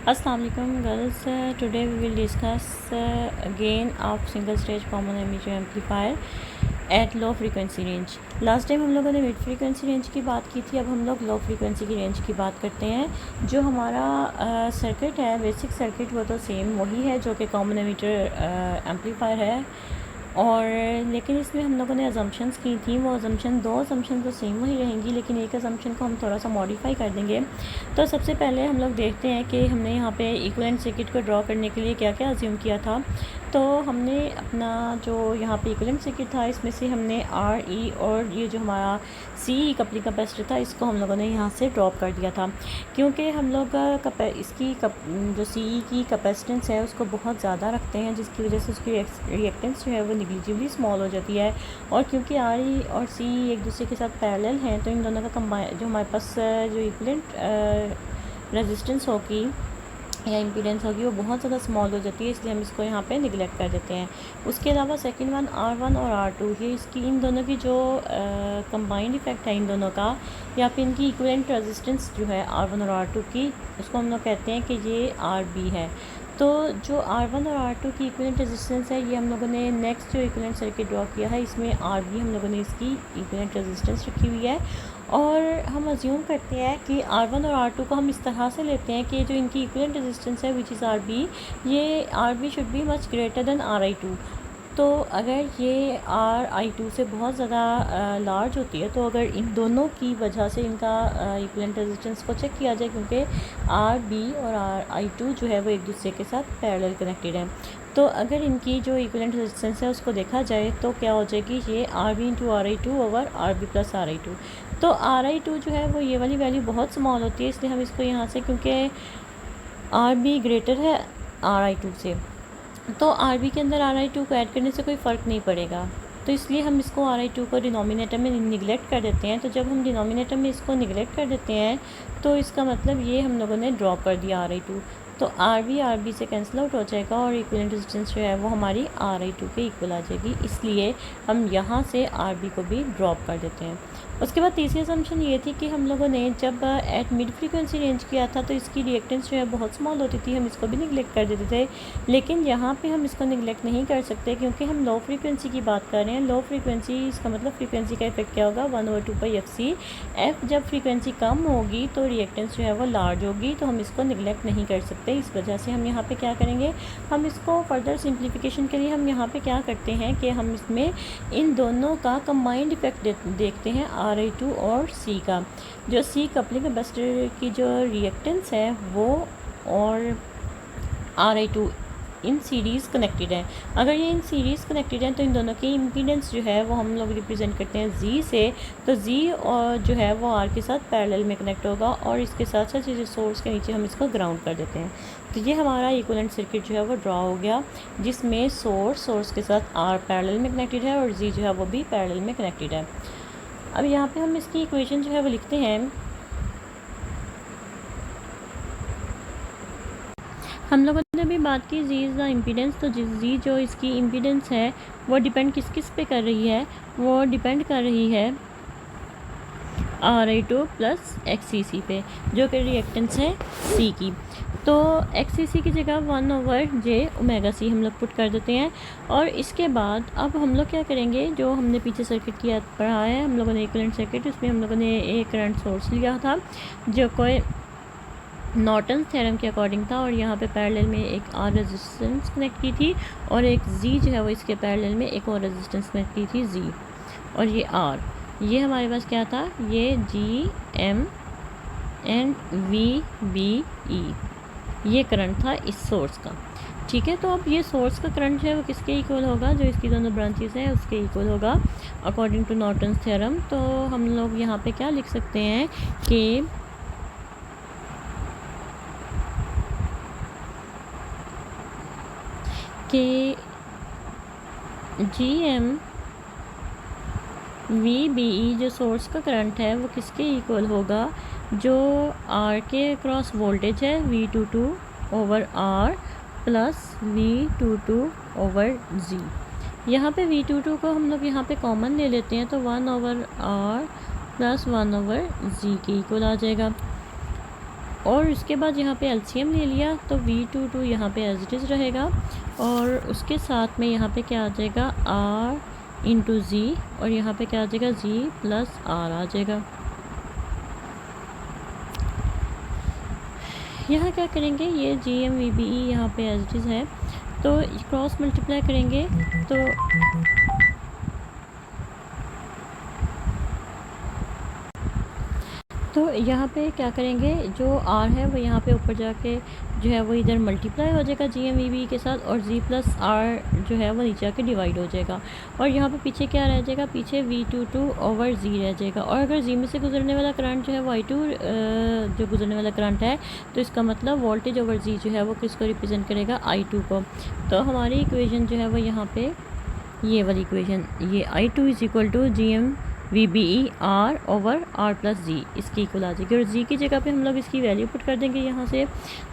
अस्सलाम वालेकुम girls, today we will discuss again of single stage common emitter amplifier at low frequency range. Last time हम लोगों ने mid frequency range की बात की थी, अब हम लोग लो फ्रीक्वेंसी की रेंज की बात करते हैं। जो हमारा सर्किट है, बेसिक सर्किट, वो तो सेम वही है जो कि कॉमन एमिटर एम्पलीफायर है, और लेकिन इसमें हम लोगों ने अजम्पशंस की थी। वो दो अजम्पशन तो सेम वही रहेंगी, लेकिन एक अजम्पशन को हम थोड़ा सा मॉडिफाई कर देंगे। तो सबसे पहले हम लोग देखते हैं कि हमने यहाँ पे इक्विवेलेंट सर्किट को ड्रॉ करने के लिए क्या क्या अज्यूम किया था। तो हमने अपना जो यहाँ पे इक्विवेलेंट सर्किट था, इसमें से हमने आर ई और ये जो हमारा सी कपलिंग कैपेसिटर था, इसको हम लोगों ने यहाँ से ड्रॉप कर दिया था, क्योंकि हम लोग इसकी जो सी की कैपेसिटेंस है उसको बहुत ज़्यादा रखते हैं, जिसकी वजह से उसकी रिएक्टेंस जो है वो निगलिजिबली स्मॉल हो जाती है। और क्योंकि आर ई और सी एक दूसरे के साथ पैरेलल हैं, तो इन दोनों का कंबाइन जो हमारे पास जो इक्विवेलेंट रेजिस्टेंस होगी या इम्पीडेंस होगी वो बहुत ज़्यादा स्मॉल हो जाती है, इसलिए हम इसको यहाँ पे निगलेक्ट कर देते हैं। उसके अलावा सेकंड वन R1 और R2, ये इसकी इन दोनों की जो कंबाइंड इफेक्ट है इन दोनों का, या फिर इनकी इक्विवेलेंट रेजिस्टेंस जो है R1 और R2 की, उसको हम लोग कहते हैं कि ये RB है। तो जो R1 और R2 की इक्विवेलेंट रेजिस्टेंस है, ये हम लोगों ने नेक्स्ट जो इक्विवेलेंट सर्किट ड्रॉ किया है, इसमें RB हम लोगों ने इसकी इक्विवेलेंट रेजिस्टेंस रखी हुई है। और हम अज्यूम करते हैं कि R1 और R2 को हम इस तरह से लेते हैं कि जो इनकी इक्विवेलेंट रेजिस्टेंस है विच इज़ RB, ये RB should be much greater than RI2। तो अगर ये RI2 से बहुत ज़्यादा लार्ज होती है, तो अगर इन दोनों की वजह से इनका इक्विवेलेंट रेजिस्टेंस को चेक किया जाए, क्योंकि RB और RI2 जो है वो एक दूसरे के साथ पैरेलल कनेक्टेड हैं, तो अगर इनकी जो इक्विवेलेंट रेजिस्टेंस है उसको देखा जाए तो क्या हो जाएगी, ये RB into RI2 over RB plus RI2। तो RI2 जो है वो ये वाली वैल्यू बहुत स्मॉल होती है, इसलिए हम इसको यहाँ से, क्योंकि RB ग्रेटर है RI2 से, तो RB के अंदर RI2 को ऐड करने से कोई फ़र्क नहीं पड़ेगा, तो इसलिए हम इसको RI2 को डिनोमिनेटर में निगलेक्ट कर देते हैं। तो जब हम डिनोमिनेटर में इसको निगलेक्ट कर देते हैं, तो इसका मतलब ये हम लोगों ने ड्रॉप कर दिया RI2, तो RB से कैंसिल आउट हो जाएगा और इक्विवेलेंट रेजिस्टेंस जो है वो हमारी RI2 के इक्वल आ जाएगी, इसलिए हम यहाँ से RB को भी ड्रॉप कर देते हैं। उसके बाद तीसरी असम्पशन ये थी कि हम लोगों ने जब एट मिड फ्रीक्वेंसी रेंज किया था, तो इसकी रिएक्टेंस जो है बहुत स्मॉल होती थी, हम इसको भी निगलेक्ट कर देते थे। लेकिन यहाँ पे हम इसको निगलेक्ट नहीं कर सकते, क्योंकि हम लो फ्रीक्वेंसी की बात कर रहे हैं। लो फ्रीक्वेंसी, इसका मतलब फ्रीक्वेंसी का इफेक्ट क्या होगा, 1/2πfc। एफ जब फ्रीक्वेंसी कम होगी तो रिएक्टेंस जो है वो लार्ज होगी, तो हम इसको निगलेक्ट नहीं कर सकते। इस वजह से हम यहाँ पे क्या करेंगे, हम इसको फर्दर सिंप्लीफिकेशन के लिए हम यहाँ पे क्या करते हैं कि हम इसमें इन दोनों का कंबाइंड इफेक्ट देखते हैं, RI2 और C का। जो C कपलिंग कैपेसिटर की जो रिएक्टेंस है वो और RI2 इन सीरीज़ कनेक्टेड है। अगर ये इन सीरीज़ कनेक्टेड हैं, तो इन दोनों की इम्पीडेंस जो है वो हम लोग रिप्रेजेंट करते हैं Z से। तो Z और जो है वो R के साथ पैरेलल में कनेक्ट होगा, और इसके साथ साथ ये सोर्स के नीचे हम इसको ग्राउंड कर देते हैं। तो ये हमारा इक्विवेलेंट सर्किट जो है वो ड्रॉ हो गया, जिसमें सोर्स के साथ R पैरेलल में कनेक्टेड है और Z जो है वो भी पैरेलल में कनेक्टेड है। अब यहाँ पे हम इसकी इक्वेशन जो है वो लिखते हैं। हम लोगों ने अभी बात की जी इज़ द इम्पीडेंस। तो जी जो इसकी इम्पीडेंस है वो डिपेंड किस पे कर रही है, वो डिपेंड कर रही है RI2 प्लस XCC पे, जो कि रिएक्टेंस है C की। तो XCC की जगह 1/j⍵C हम लोग पुट कर देते हैं। और इसके बाद अब हम लोग क्या करेंगे, जो हमने पीछे सर्किट किया पढ़ा है हम लोगों ने इक्विवेलेंट सर्किट, उसमें हम लोगों ने एक करंट सोर्स लिया था जो कोई नॉर्टन्स थ्योरम के अकॉर्डिंग था, और यहाँ पे पैरेलल में एक R रेजिस्टेंस कनेक्ट की थी, और एक Z जो है वो इसके पैरेलल में एक और रेजिस्टेंस कनेक्ट की थी Z, और ये R। ये हमारे पास क्या था, ये GM एंड VBE, ये करंट था इस सोर्स का। ठीक है, तो अब ये सोर्स का करंट जो है वो किसके इक्वल होगा, जो इसकी दोनों ब्रांचेस हैं उसके इक्वल होगा अकॉर्डिंग टू नॉर्टन्स थ्योरम। तो हम लोग यहाँ पे क्या लिख सकते हैं कि GM VBE जो सोर्स का करंट है वो किसके इक्वल होगा, जो R के क्रॉस वोल्टेज है V22 over R plus V22 over Z। यहाँ पे V22 को हम लोग यहाँ पे कॉमन ले लेते हैं, तो 1/R प्लस 1/Z के इक्वल आ जाएगा। और उसके बाद यहाँ पे एलसीएम ले लिया तो V22 यहाँ पे एज इट इज़ रहेगा और उसके साथ में यहाँ पे क्या आ जाएगा R इंटू जी और यहाँ पे क्या आ जाएगा जी प्लस आर आ जाएगा। यहाँ क्या करेंगे ये GMVBE यहाँ पे एज इट इज़ है तो क्रॉस मल्टीप्लाई करेंगे तो यहाँ पे क्या करेंगे जो R है वो यहाँ पे ऊपर जाके जो है वो इधर मल्टीप्लाई हो जाएगा GMVB के साथ और G प्लस R जो है वो नीचे आके डिवाइड हो जाएगा और यहाँ पे पीछे क्या रह जाएगा, पीछे V22 ओवर Z रह जाएगा। और अगर Z में से गुजरने वाला करंट जो है वो I2 जो गुजरने वाला करंट है तो इसका मतलब वोल्टेज ओवर Z जो है वो किसको रिप्रेजेंट करेगा, I2 को। तो हमारी इक्वेशन जो है वो यहाँ पे ये वाली इक्वेशन, ये I2 is equal to GMVBE R over R plus G इसकी इक्वल आ जाएगी और जी की जगह पे हम लोग इसकी वैल्यू पुट कर देंगे यहाँ से।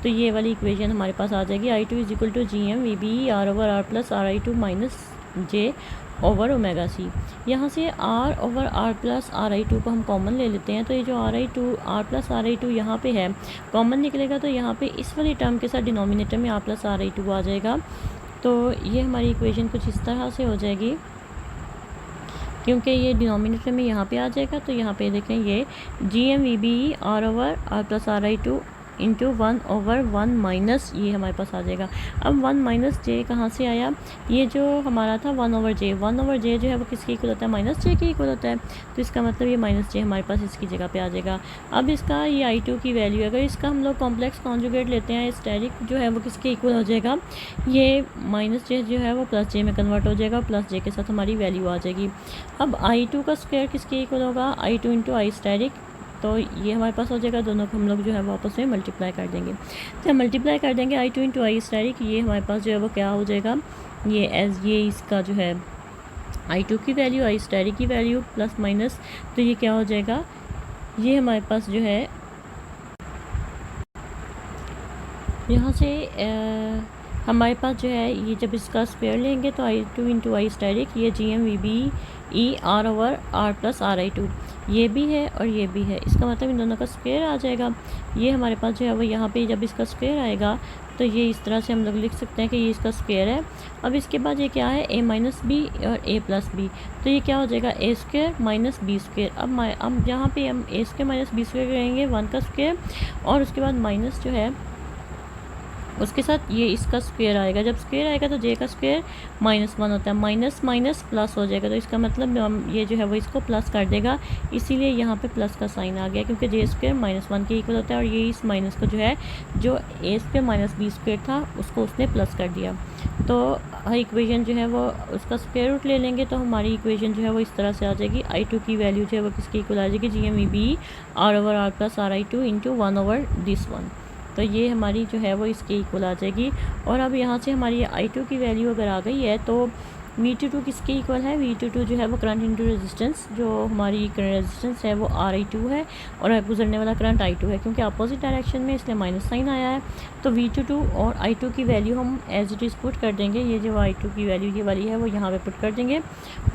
तो ये वाली इक्वेशन हमारे पास आ जाएगी I2 is equal to GMVBE R over R plus RI2 minus j over omega C. यहाँ से R over R plus RI2 को हम कॉमन ले लेते हैं तो ये जो R प्लस RI2 यहाँ पे है कॉमन निकलेगा तो यहाँ पे इस वाली टर्म के साथ डिनोमिनेटर में R प्लस RI2 आ जाएगा। तो ये हमारी इक्वेशन कुछ इस तरह से हो जाएगी क्योंकि ये डिनोमिनेटर में यहाँ पे आ जाएगा। तो यहाँ पे देखें ये GMVBE R over R plus RI2 into 1 over 1 minus ये हमारे पास आ जाएगा। अब 1 माइनस जे कहाँ से आया, ये जो हमारा था 1 ओवर जे जो है वो किसकी इक्वल होता है, माइनस जे की इक्वल होता है। तो इसका मतलब ये माइनस जे हमारे पास इसकी जगह पे आ जाएगा। अब इसका ये I2 की वैल्यू अगर इसका हम लोग कॉम्प्लेक्स कॉन्जुगेट लेते हैं स्टेरिक जो है वो किसके इक्वल हो जाएगा, ये माइनस जे जो है वो प्लस जे में कन्वर्ट हो जाएगा, प्लस जे के साथ हमारी वैल्यू आ जाएगी। अब I2 का स्क्वायर किसके इक्वल होगा, I2 इंटू आई स्टेरिक। तो ये हमारे पास हो जाएगा, दोनों को हम लोग जो है वो आपस में मल्टीप्लाई कर देंगे। तो मल्टीप्लाई कर देंगे I2 इंटू आई स्टेरिक, ये हमारे पास जो है वो क्या हो जाएगा, ये इसका जो है I2 की वैल्यू आई स्टेरिक की वैल्यू प्लस माइनस, तो ये क्या हो जाएगा, ये हमारे पास जो है यहाँ से हमारे पास जो है ये जब इसका स्क्वायर लेंगे तो I2 इंटू आई स्टेरिक, ये GMVBE R over R plus RI2 ये भी है और ये भी है, इसका मतलब इन दोनों का स्क्वायर आ जाएगा। ये हमारे पास जो है वो यहाँ पे जब इसका स्क्वायर आएगा तो ये इस तरह से हम लोग लिख सकते हैं कि ये इसका स्क्वायर है। अब इसके बाद ये क्या है, a माइनस बी और a प्लस बी, तो ये क्या हो जाएगा a square minus B square. अब यहाँ पे हम a square minus B square करेंगे 1 का स्क्वायर और उसके बाद माइनस जो है उसके साथ ये इसका स्क्वायर आएगा। जब स्क्वायर आएगा तो जे का स्क्वायर -1 होता है, माइनस माइनस प्लस हो जाएगा। तो इसका मतलब ये जो है वो इसको प्लस कर देगा, इसीलिए यहाँ पे प्लस का साइन आ गया क्योंकि जे स्क्वायर -1 के इक्वल होता है और ये इस माइनस को जो है जो a square minus B square था उसको उसने प्लस कर दिया। तो इक्वेशन जो है वो उसका स्क्वायर रूट ले लेंगे तो हमारी इक्वेशन जो है वो इस तरह से आ जाएगी। I2 की वैल्यू जो है वो किसकी इक्वल आ जाएगी, GMVBE R over R plus RI2 into 1 over this 1। तो ये हमारी जो है वो इसके इक्वल आ जाएगी। और अब यहाँ से हमारी I2 की वैल्यू अगर आ गई है तो V22 किसके इक्वल है, V22 जो है वो करंट इंटू रेजिस्टेंस, जो हमारी रेजिस्टेंस है वो RI2 है और गुजरने वाला करंट I2 है, क्योंकि अपोजिट डायरेक्शन में इसलिए माइनस साइन आया है। तो V22 और I2 की वैल्यू हम एज इट इज़ पुट कर देंगे, ये जो I2 की वैल्यू ये वाली है वो यहाँ पे पुट कर देंगे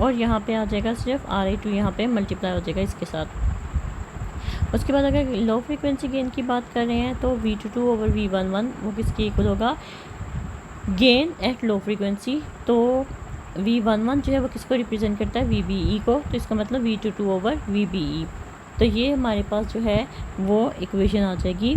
और यहाँ पे आ जाएगा सिर्फ RI2 यहाँ पे मल्टीप्लाई हो जाएगा इसके साथ। उसके बाद अगर लो फ्रिक्वेंसी गेन की बात कर रहे हैं तो V22 ओवर V11 वो किसके इक्वल होगा, गेन एट लो फ्रिक्वेंसी। तो V11 जो है वो किसको रिप्रेजेंट करता है, VBE को, तो इसका मतलब V22 ओवर VBE। तो ये हमारे पास जो है वो इक्वेशन आ जाएगी।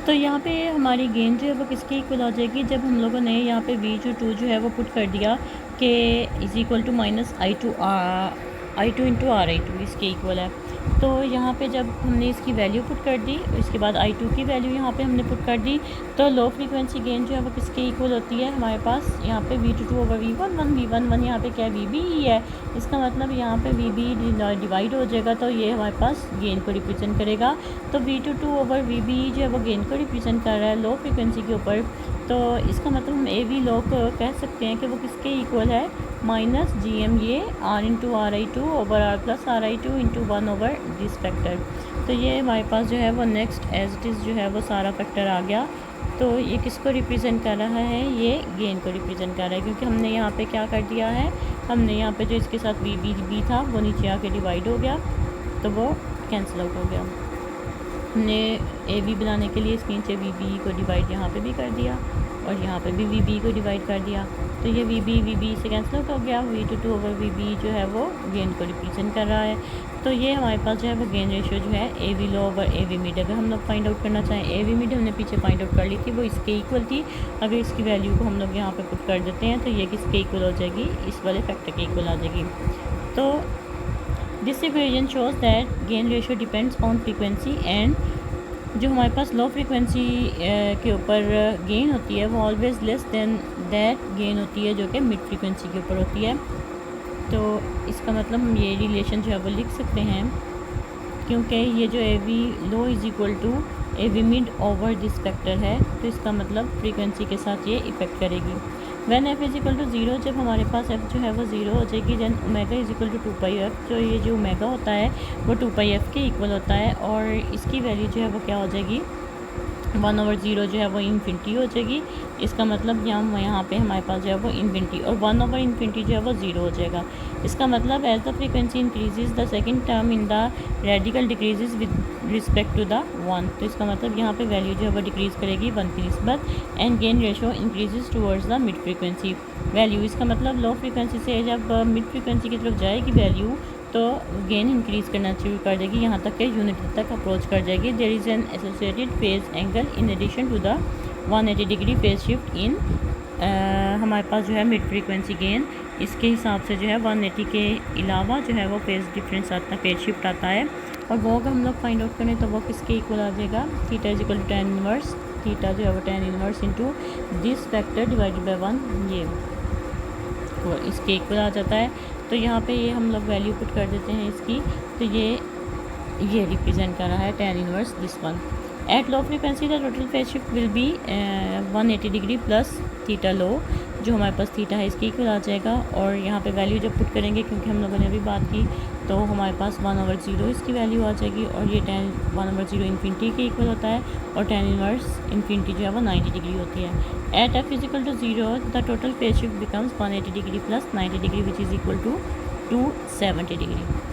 तो यहाँ पे हमारी गेन जो है वो किसके इक्वल आ जाएगी, जब हम लोगों ने यहाँ पे V22 जो है वो पुट कर दिया कि is equal to minus I2 into RI2 इसके इक्वल है। तो यहाँ पे जब हमने इसकी वैल्यू पुट कर दी, इसके बाद I2 की वैल्यू यहाँ पे हमने पुट कर दी, तो लो फ्रीक्वेंसी गेन जो है वो किसके इक्वल होती है हमारे पास, यहाँ पे V22 ओवर V11 यहाँ पे क्या है, VBE है, इसका मतलब यहाँ पे VBE डिवाइड हो जाएगा तो ये हमारे पास गेन को रिप्रेजेंट करेगा। तो V22 ओवर VBE जो है वो गेन को रिप्रेजेंट कर रहा है लो फ्रीक्वेंसी के ऊपर। तो इसका मतलब हम AV लो को कह सकते हैं कि वो किसके इक्वल है, माइनस GM ये R into RI2 over R plus RI2 into 1 over this factor. तो ये हमारे पास जो है वो नेक्स्ट एज इट इज़ जो है वो सारा फैक्टर आ गया। तो ये किसको रिप्रेजेंट कर रहा है, ये गेन को रिप्रेजेंट कर रहा है, क्योंकि हमने यहाँ पे क्या कर दिया है, हमने यहाँ पे जो इसके साथ VB था वो नीचे आके डिवाइड हो गया, तो वो कैंसिल आउट हो गया। हमने ए वी बनाने के लिए इसके नीचे वी बी को डिवाइड यहाँ पे भी कर दिया और यहाँ पे भी वी बी को डिवाइड कर दिया, तो ये वी बी से कैंसिल आउट हो गया। V two over V B जो है वो गेन को रिप्रेजेंट कर रहा है। तो ये हमारे पास जो है वो गेन रेशियो जो है ए वी लो ओवर ए वी मिड। अगर हम लोग फाइंड आउट करना चाहें, ए वी मिड हमने पीछे फाइंड आउट कर ली थी, वो इसके इक्वल थी। अगर इसकी वैल्यू को हम लोग यहाँ पे पुट कर देते हैं तो ये किसके इक्वल हो जाएगी, इस वाले फैक्टर के इक्वल आ जाएगी। तो this equation shows that gain ratio depends on frequency and जो हमारे पास लो फ्रीक्वेंसी के ऊपर गेन होती है वो always less than that gain होती है जो कि मिड फ्रीक्वेंसी के ऊपर होती है। तो इसका मतलब हम ये रिलेशन जो है वो लिख सकते हैं, क्योंकि ये जो A V low is equal to A V mid over this factor है, तो इसका मतलब फ्रीक्वेंसी के साथ ये इफ़ेक्ट करेगी। When F is equal to zero, जब हमारे पास एफ जो है वो ज़ीरो हो जाएगी, then omega is equal to 2πf। जो ये जो ओमेगा होता है वो 2πf के इक्वल होता है और इसकी वैल्यू जो है वो क्या हो जाएगी, 1/0 जो है वो इन्फिनिटी हो जाएगी। इसका मतलब यहाँ पे हमारे पास जो है वो इन्फिनिटी और 1/∞ जो है वो 0 हो जाएगा। इसका मतलब as the frequency increases the second term in the radical decreases with respect to the 1। तो इसका मतलब यहाँ पे वैल्यू जो है वो डिक्रीज़ करेगी 1 की निस्बत। And gain ratio increases towards the mid frequency value. इसका मतलब लो फ्रीक्वेंसी से जब मिड फ्रीक्वेंसी की तरफ जाएगी वैल्यू तो गेन इंक्रीज़ करना शुरू कर देगी, यहाँ तक कि यूनिटी तक अप्रोच कर जाएगी। There is an associated phase angle in addition to the 180 degree phase shift in हमारे पास जो है मिड फ्रीक्वेंसी गेन। इसके हिसाब से जो है 180 के अलावा जो है वो फेज डिफरेंस आता है, फेज शिफ्ट आता है। और वो अगर हम लोग फाइंड आउट करें तो वो किसके इक्वल आ जाएगा, theta is equal to tan inverse, theta जो है वो tan inverse into this factor divided by 1, ये वो इसके इक्वल आ जाता है। तो यहाँ पे ये हम लोग वैल्यू पुट कर देते हैं इसकी, तो ये रिप्रेजेंट कर रहा है tan inverse this one. At low frequency the total phase shift will be 180 degree plus theta low, जो हमारे पास थीटा है इसके इक्वल आ जाएगा। और यहाँ पे वैल्यू जब पुट करेंगे, क्योंकि हम लोगों ने अभी बात की, तो हमारे पास 1/0 इसकी वैल्यू आ जाएगी और ये tan 1/0 इन्फिनिटी के इक्वल होता है और tan इनवर्स इन्फिनिटी जो है वो 90 डिग्री होती है। At f is equal to 0 the total phase shift becomes 180 degree plus 90 degree which is equal to 270 degree.